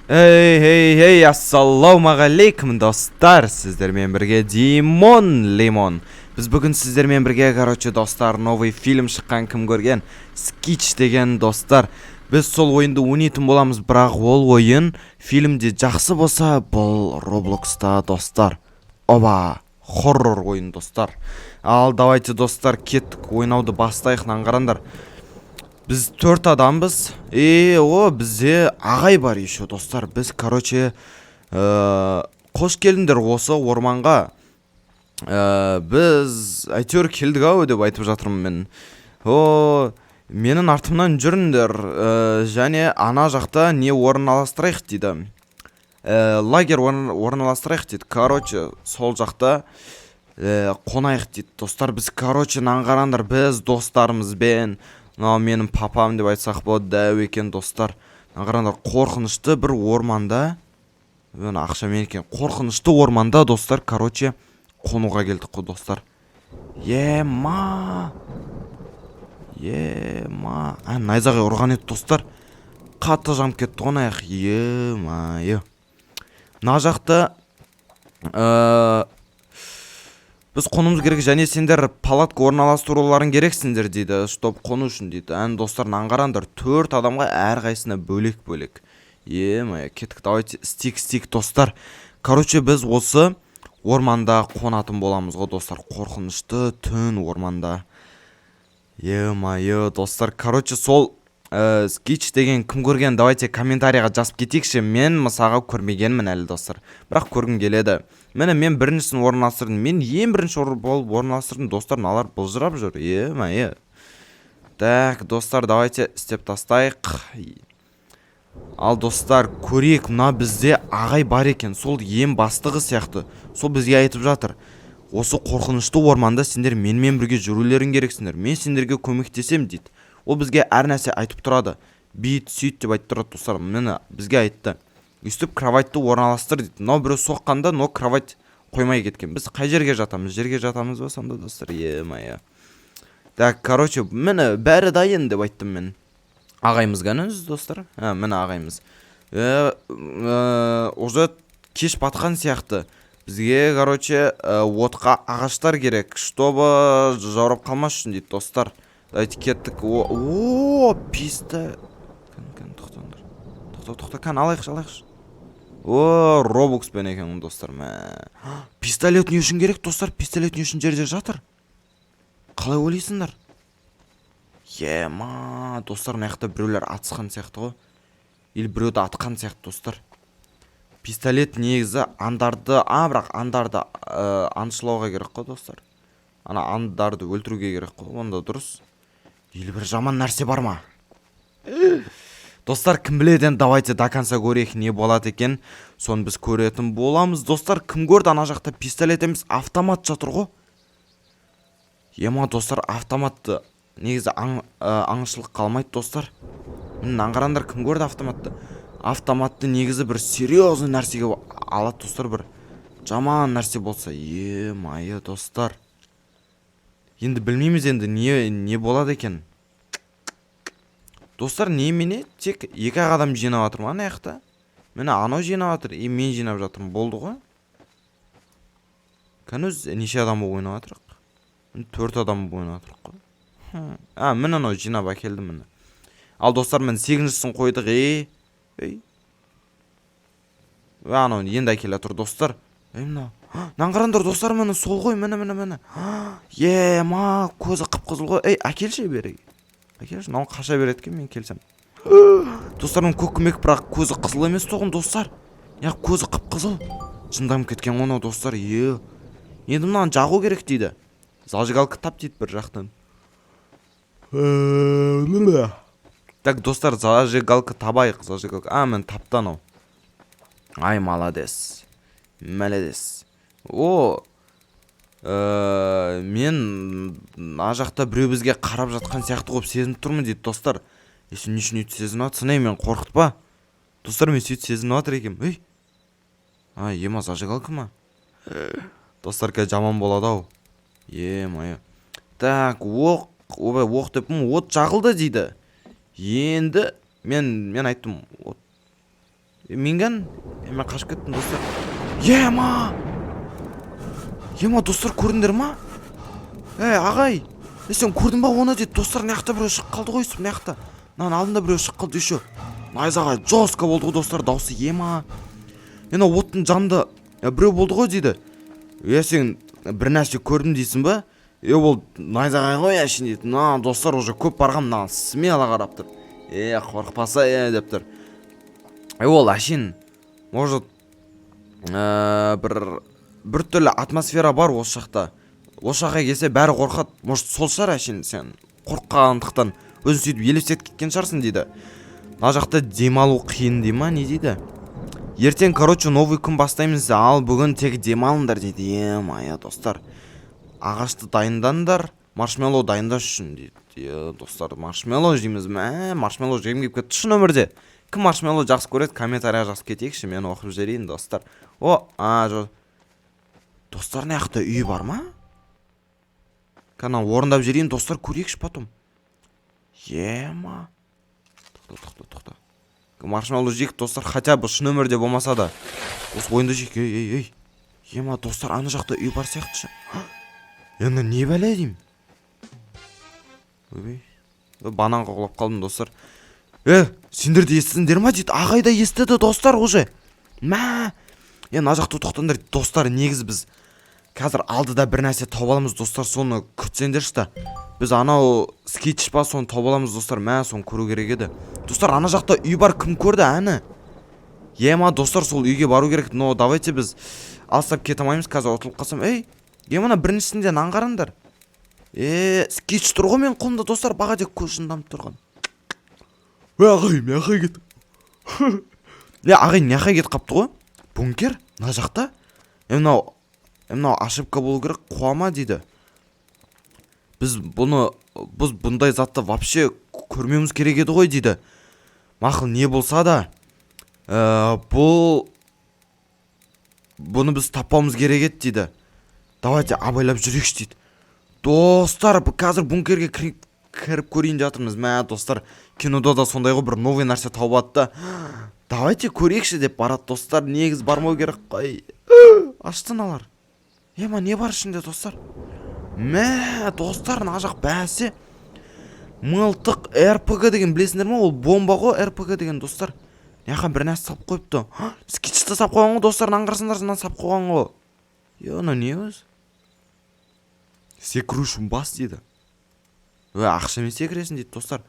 Эй, ассалаумағалейкум достар, сіздермен бірге Димон Лимон. Біз бүгін сіздермен бірге, достар, новый фильм шыққан, кім көрген? Скич деген достар. Біз сол ойынды ойнайтын боламыз, бірақ ол ойын фильмде жақсы болса, бұл Роблокста достар. Оба, хоррор ойын достар. Ал давайте достар, кеттік, ойнауды бастайық, қараңдар. Біз 4 адамбыз. Бізде ағай бар еще достар. Біз қош келдіңдер осы орманға. Біз әйтеуір келдік ау деп айтып жатырмын мен. Менің артымнан жүріңдер. Және ана жақта не орналастырайық дейді. Лагер орналастырайық дейді. Сол жақта қонайық дейді достар. Біз қараңдар, біз достарымызбен, менің папам деп айтсақ болады, дәу екен достар. Қараңдар, қорқынышты бір орманда, ақшамен екен, қорқынышты орманда достар, қонуға келдік қой достар. Найзағай ұрған еді достар. Қатты жанып кетті қонайық. Мына жақта біз қонуымыз керек, және сендер палатка орналастыруларың керексіңдер дейді, чтоб қону үшін дейді. Достар, қараңдар, 4 адамға әрқайсына бөлек-бөлек. Кеттік, давайте стик достар. Біз осы орманда қонатын боламыз ғой достар. Қорқынышты түн орманда. Достар, сол скич деген кім көрген, давайте комментарияға жазып кетейікші. Мен мысаға көрмегенмін әлі достар, бірақ көргім келеді. Мен біріншісін орналастырдым. Мен ең бірінші болып орналастырдым достар. Налар бұлжырап жүр. Так, достар, давайте істеп тастайық. Ал достар, көрейік, мына бізде ағай бар екен. Сол ең бастығы сияқты. Сол бізге айтып жатыр. Осы қорқынышты орманда сендер менімен бірге жүрулерің керексіңдер. Мен сендерге көмектесем дейді. Ол бізге әр нәрсе айтып тұрады. Бейт, сөйт деп айтып тұрады достар. Бізге айтты. Үстіп кроватьты орналастыр дейді. Мынау біреу соққанда, но кровать қоймай кеткен. Біз қай жерге жатамыз? Жерге жатамыз ба сонда достар? Так, бәрі дайын деп айттым мен. Ағаймыз ғаныз достар? Ағаймыз. Уже кеш батқан сияқты. Бізге, отқа ағаштар керек, чтобы жаурап қалмас үшін дейді достар. Давайте кеттік. Писта. Тоқта, алайықшы. Робокспен екен достар. Пистолет не үшін керек достар? Пистолет не үшін жерде жатыр? Қалай ойлайсыңдар? Достар, маяқта біреулер атысқан сияқты ғой. Или біреуді атқан сияқты достар. Пистолет негізі андарды, бірақ андарды аңшылауға керек қой достар. Андарды өлтіруге керек қой, онда дұрыс. Или бір жаман нәрсе бар ма? Достар, кім біледен, давайте до конца көрейік не болады екен. Соны біз көретін боламыз. Достар, кім көрді ана жақта пистолет емес, автомат жатыр ғой? Достар, автоматты негізі аңшылық қалмайды достар. Қараңдар, кім көрді автоматты? Автоматты негізі бір серьезный нәрсеге алады достар, бір жаман нәрсе болса. Достар. Енді білмейміз енді не болады екен. Достар, немене тек 2 адам жинап жатыр ма ана жақта? Анау жинап жатыр, мен жинап жатырмын, болды ғой. Неше адам болып ойнап жатырық? 4 адам болып ойнап жатырық қой. Анау жинап әкелді. Ал достар, 8-шісін қойдық. Анау енді әкеле тұр достар. Қараңдар достар, сол ғой, көзі қып-қызыл ғой. Әкелші береге. Әкелші, қаша береді кен, мен келсем. Достарым, көкімек, бірақ көзі қызыл емес тоғын достар. Көзі қып-қызыл. Жындам кеткен оны достар. Енді жағу керек дейді. Зажигалка тап дейді бір жақтан. Так, достар, зажигалка табайық. Мен тапты анау. Молодец. Мен жақта біреу бізге қарап жатқан сияқты қоп сезініп тұрмын дейді достар. Сен не үшін өйтіп сезініп жатсың? Мен қорқытпа. Достар, мен сөйтіп сезініп жатыр екем. Зажигалка ма? Достар, жаман болады ау. Так, оқ деп, от жағылды дейді. Енді мен айттым, Менген мен қашып кеттім достар. Ема достар, көрдіңдер ма? Ағай, сен көрдің ба оны дейді. Достар, мына біреу шығып қалды ғой, мына жақта. Мынаның алдында біреу шығып қалды еще. Найзағай жестко болды ғой достар, дауысы. Ема енді оттың жанында біреу болды ғой дейді. Сен бір нәрсе көрдім дейсің ба? Ол найзағай ғой әшейін дейді. Мына достар уже көп барған, мына смело қарап тұр. Қорықпаса деп тұр. Ол әшейін может бір түрлі атмосфера бар осы жақта. Осы жаққа келсе бәрі қорқады. Может сол шығар әшейін, сен қорыққандықтан өзің сөйтіп елестетіп кеткен шығарсың дейді. Мына жақта демалу қиын дей ма, не дейді? Ертең, короче, новый күн бастаймыз, ал бүгін тек демалыңдар дейді. Достар, ағашты дайындаңдар, маршмеллоу дайындаш үшін дейді. Достар, маршмеллоу жейміз ме? Маршмеллоу жегім келіп кетті шын өмірде. Кім маршмеллоу жақсы көреді, комментария жазып кетейікші, мен оқып жіберейін достар. Достар, мына жақта үй бар ма? Канал орындап жүрейін достар, көрейікші потом. Тоқта. Маршмеллоу жейік достар, хотя бы шын өмірде болмаса да. Осы ойында жейік. Достар, ана жақта үй бар сияқты. Енді не бәле деймін? Бананға құлап қалдым достар. Сендер де естідіңдер ма дейді. Ағай да естіді достар уже. Мә. Ана жақта тоқтаңдар достар, негіз біз қазір алдыда бір нәрсе тауып аламыз достар, соны күтсеңдерші та. Біз анау скетч па, соны тауып аламыз достар. Мә, соны көру керек еді. Достар, ана жақта үй бар, кім көрді әні? Достар, сол үйге бару керек. Но давайте біз алыстап кете алмаймыз, қазір ұтылып қалсам. Мына біріншісінде нан қараңдар. Скетч тұр ғой мен қолымда достар, баға дек көз жынданып тұрған. Ағай, мен ағай кетіп. Ағай, не ағай кетіп қапты ғой? Бункер? Мына жақта? Мынау ошибка болу керек, қуама дейді. Біз бұндай затты вообще көрмеуіміз керек еді ғой дейді. Мақыл не болса да, бұны біз таппауымыз керек еді дейді. Давайте абайлап жүрекші дейді. Достар, қазір бункерге кіріп көрейін жатырмыз. Мә, достар, кинода да сондай ғой, бір новый нәрсе тауып атты. Давайте көрейікші деп барады достар. Негіз бармау керек қой. Аштын алар. Не бар ішінде достар? Мә, достар, мына жақ бәсе мылтық РПГ деген білесіңдер ма? Ол бомба ғой, РПГ деген достар. Яқан бір нәрсе сап қойыпты. Скетчті сап қойған ғой достар, наңғырсыңдар, жынан сап қойған ғой. Не өз? Секірушін бас дейді. Ақшамен секіресің дейді достар.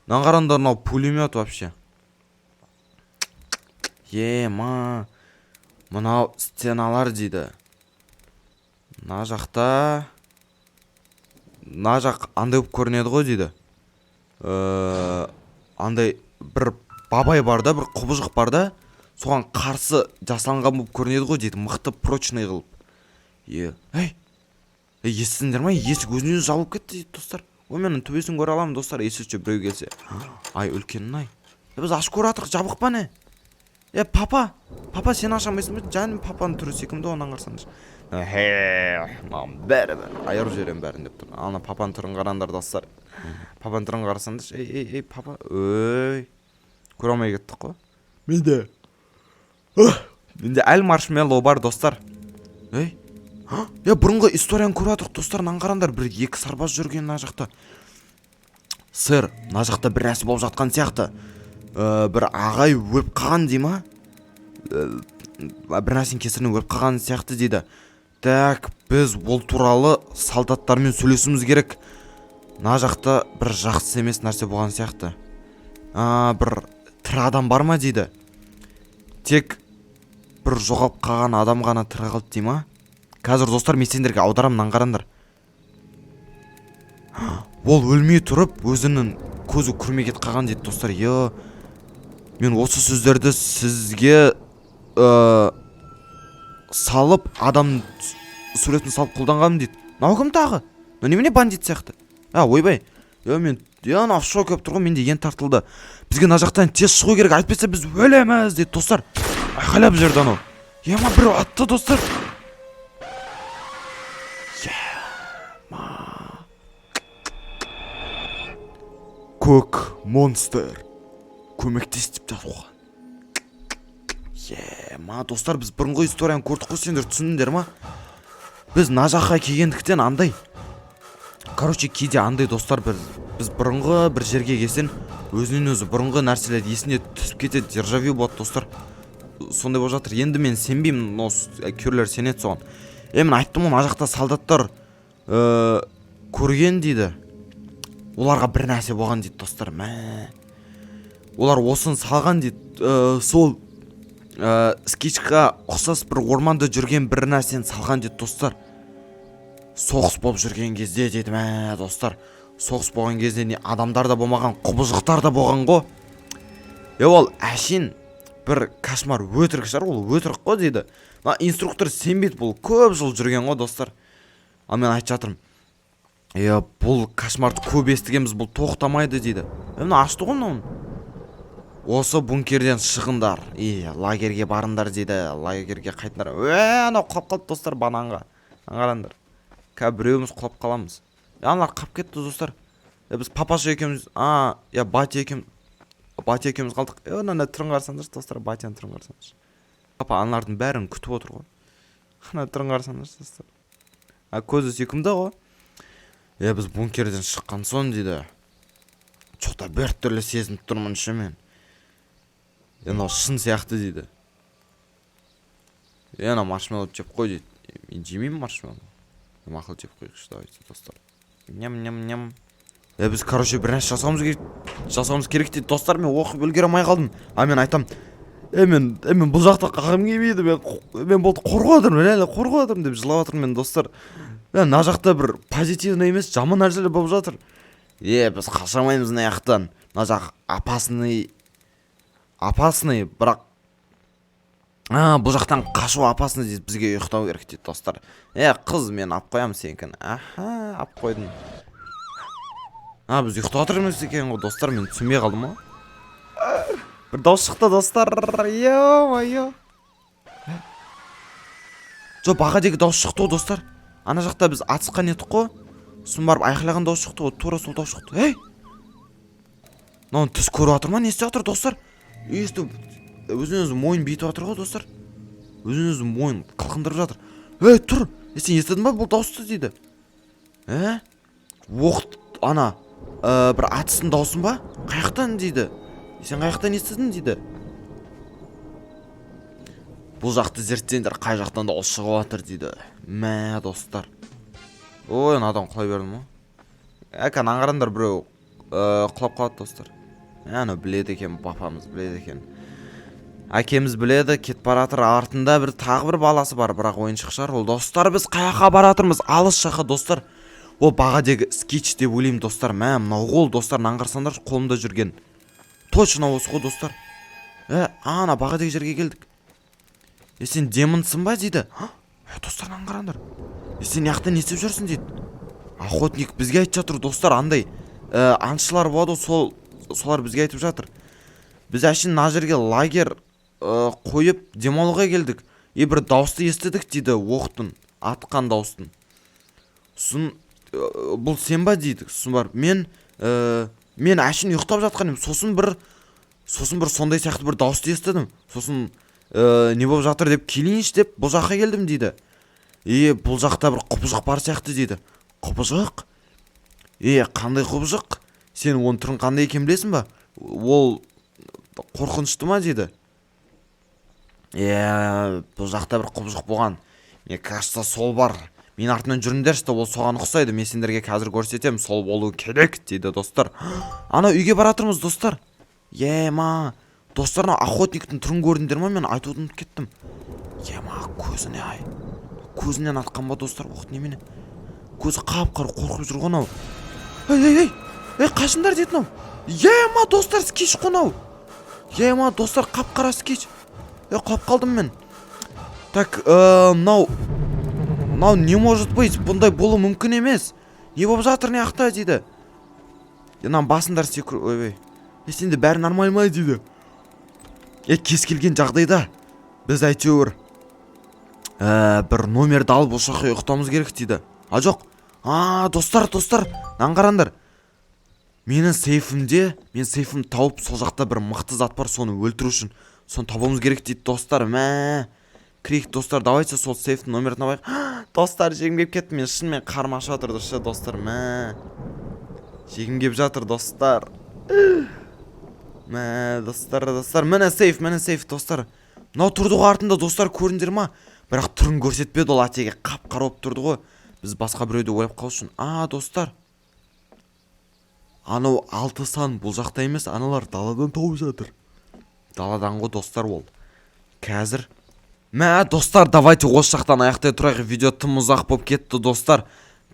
Наңғарандар, мынау пулемет вообще. Мынау стеналар дейді. Мына жақта мына жақ андай болып көрінеді ғой дейді. Андай бір бабай бар да, бір құбыжық бар да, соған қарсы жасалынған болып көрінеді ғой дейді. Мықты прочный қылып. Естісіңдер ма? Есік өзінен жабылып кетті дейді достар. Менің төбесін көре аламын достар, есікше біреу келсе. Үлкенін біз ашып көре атық, жабық па не? Папа, сен ашамайсың ба? Жаным, папаның түрі секімді, онан қарсаңыз. Бәрі айырып жіберем бәрін деп тұр. Ана папаның түрін қараңдар достар. Папаның түрін қарасаңыз. Папа, көре алмай кеттік қой. Менде әл маршмеллоу бар достар. Бұрынғы историяны көріп атырық достар, нан қараңдар, бір екі сарбаз жүрген мына жақта. Сэр, мына жақта бір нәрсе болып жатқан сияқты. Бір ағай өліп қалған дей ма? Бір нәрсенің кесірінен өліп қалған сияқты дейді. Так, біз ол туралы солдаттармен сөйлесуіміз керек. Мына жақта бір жақсы емес нәрсе болған сияқты. Бір тірі адам бар ма дейді. Тек бір жоғалып қалған адам ғана тірі қалды дей ма? Қазір достар, мен сендерге аударамнан қарандар. Ол өлмей тұрып, өзінің көзі көрмей кетіп қалған дейді достар. Мен осы сөздерді сізге салып, адам суретін салып қолданғаным дейді. Мынау кім тағы? Немене бандит сияқты? Ойбай. Мен в шок өп тұрғым, менде ен тартылды. Бізге мына жақтан тез шығу керек, айтпаса біз өлеміз дейді достар. Айқайлап жүрді анау. Біреу атты достар. Көк монстр көмектес деп жазуға. Ма достар, біз бұрынғы историяны көрдік қой, сендер түсіндіңдер ма? Біз мына жаққа келгендіктен андай. Короче, кейде андай достар, біз бұрынғы бір жерге келсең, өзінен өзі бұрынғы нәрселер есіне түсіп кетеді, дежавю болады достар. Сондай болып жатыр. Енді мен сенбеймін, күрлер сенеді соған. Мен айттым ғой, мына жақта солдаттар көрген дейді. Оларға бір нәрсе болған дейді достар. Олар осын салған дейді. Сол скичқа ұқсас бір орманда жүрген бір нәрсені салған дейді достар. Соғыс болып жүрген кезде дейді. Достар, соғыс болған кезде не адамдар да болмаған, құбыжықтар да болған ғой. Ол әшейін бір кошмар, өтірік шығар, ол өтірік қой дейді. Инструктор сенбейді, бұл көп жыл жүрген ғой достар. Ал мен айтып жатырмын, бұл кошмарды көп естігенбіз, бұл тоқтамайды дейді. Мына ашты ғой мынауын. Осы бункерден шығыңдар, лагерге барыңдар дейді. Лагерге қайтыңдар. Анау құлап қалды достар, бананға. Қараңдар. Біреуіміз құлап қаламыз. Аналар қап кетті достар. Біз папаша екеуміз, батя екеуміз қалдық. Ана түрін қарсаңдаршы достар, батяның түрін қарсаңдаршы. Папа аналардың бәрін күтіп отыр ғой. Ана түрін қарсаңдаршы достар. Көзі сүйкімді ғой. Біз бункерден шыққан соң дейді. Чоқта бір түрлі сезініп тұрмын ше мен. Анау шын сияқты дейді. Анау маршмеллоу жеп қой дейді. Мен жемеймін маршмеллоу. Мақыл жеп қойықшы, давайте достар. Ням. Біз короче бір нәрсе жасауымыз керек дейді достар. Мен оқып үлгере қалдым. Мен айтам, мен бұл жақта қалғым келмейді. Мен болды қорқып отырмын деп жылап жатырмын мен достар. Мына жақта бір позитивный емес, жаман нәрселер болып жатыр. Біз қашамаймыз мына жақтан. Мына жақ опасный, бірақ бұл жақтан қашу опасный дейді, бізге ұйықтау керек дейді достар. Қыз, мен алып қоямын сенікін. Алып қойдым. Біз ұйықтап отырмыз екен ғой достар, мен түсінбей қалдым ғой. Бір дауыс шықты достар. Баға деге дауыс шықты ғой достар. Ана жақта біз атысқан едік қой. Сосын барып айқайлаған дауыс шықты ғой, тура сол дауыс шықты. Мынауын түс көріп жатыр ма, не істеп жатыр достар? Естіп, өзін-өзі мойын бейтіп жатыр ғой достар. Өзін-өзі мойын қылқындырып жатыр. Тұр, сен естідің ба бұл дауысты дейді. Ана бір атыстың даусын ба? Қаяқтан дейді. Сен қаяқтан естідің дейді. Бұл жақты зерттеңдер, қай жақтан дауыс шығып жатыр дейді. Достар. Адам құлай берді ма? Ана қараңдар, біреу құлап қалады достар. Біледі екен, папамыз біледі екен. Әкеміз біледі, кет баратыр, артында тағы бір баласы бар, бірақ ойыншық шығар. Ол достар, біз қаяққа баратырмыз, алыс жаққа достар. Ол бағадегі скетч деп ойлаймын достар. Мынау қол достар, наңғарсаңдар, қолымда жүрген. Точно осы ғой достар. Ана бағадегі жерге келдік. Сен демонсың ба дейді. Достар, наңғараңдар. Сен яқта не істеп жүрсің дейді. Охотник бізге айтып жатыр достар, андай аңшылар болады, солар бізге айтып жатыр. Біз әшін мына жерге лагер қойып демалуға келдік. Бір дауысты естідік дейді, оқтың, атқан дауыстың. Сосын бұл сен ба дейді. Сосын бар, мен әшін ұйықтап жатқан едім. Сосын бір сондай сияқты бір дауысты естідім. Сосын не болып жатыр деп келейінші деп бұл жаққа келдім дейді. Бұл жақта бір құбыжық бар сияқты дейді. Құбыжық? Қандай құбыжық? Сен оның түрін қандай екен білесің ба? Ол қорқынышты ма дейді. Бұл жақта бір құбыжық болған. Мне кажется, сол бар. Мен артынан жүріңдерші, ол соған ұқсайды. Мен сендерге қазір көрсетем, сол болу керек дейді достар. Ана үйге баратырмыз достар. Достар, охотниктің түрін көрдіңдер ма? Мен айтуды ұмытып кеттім. Көзіне көзінен атқан ба достар? Немене? Көзі қап-қара қорқып жүр ғой. Қашындар дейді мынау. Достар, скетч қонау. Достар, қап-қара скетч. Құлап қалдым мен. Так, мынау не может быть? Бұндай болу мүмкін емес. Не болып жатыр не ақта дейді. Басындар секір. Сенде бәрі нормаль ма дейді. Кез келген жағдайда біз әйтеуір бір номерді алып осы жаққа ұйықтауымыз керек дейді. Жоқ. Достар, наңғарандар. Мен сейфімді тауып, сол жақта бір мықты зат бар, соны өлтіру үшін соны табуымыз керек дейді достар. Мә кірейік достар, давайте сол сейфтің номерін табайық. Достар, жегім кеп кетті, мен шынымен қарым ашып жатыр достар. Мә жегім кеп жатыр достар. Мә достар, міне сейф достар. Мынау тұрды ғой артында достар, көріндер ма? Бірақ түрін көрсетпеді, ол атеге қап-қара болып тұрды ғой. Біз басқа біреуді ойлап қалу үшін. Достар, анау 6 сан бұл жақта емес, аналар даладан тауып жатыр. Даладан ғой достар ол. Қазір мә достар, давайте осы жақтан аяқтай тұрайық. Видео тым ұзақ болып кетті достар.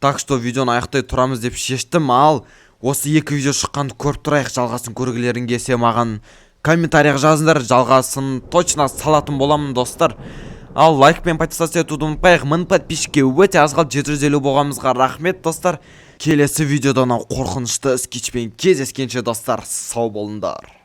Так что видеоны аяқтай тұрамыз деп шештім. Ал осы 2 видео шыққанды көріп тұрайық. Жалғасын көргілерің келсе маған комментарияға жазыңдар, жалғасын точно салатын боламын достар. Ал лайк пен подписаться етуді ұмытпайық. 1000 подписчикке өте аз қалды, 750 болғанымызға рахмет достар. Келесі видеода қорқынышты скетчпен кездескенше достар, сау болыңдар.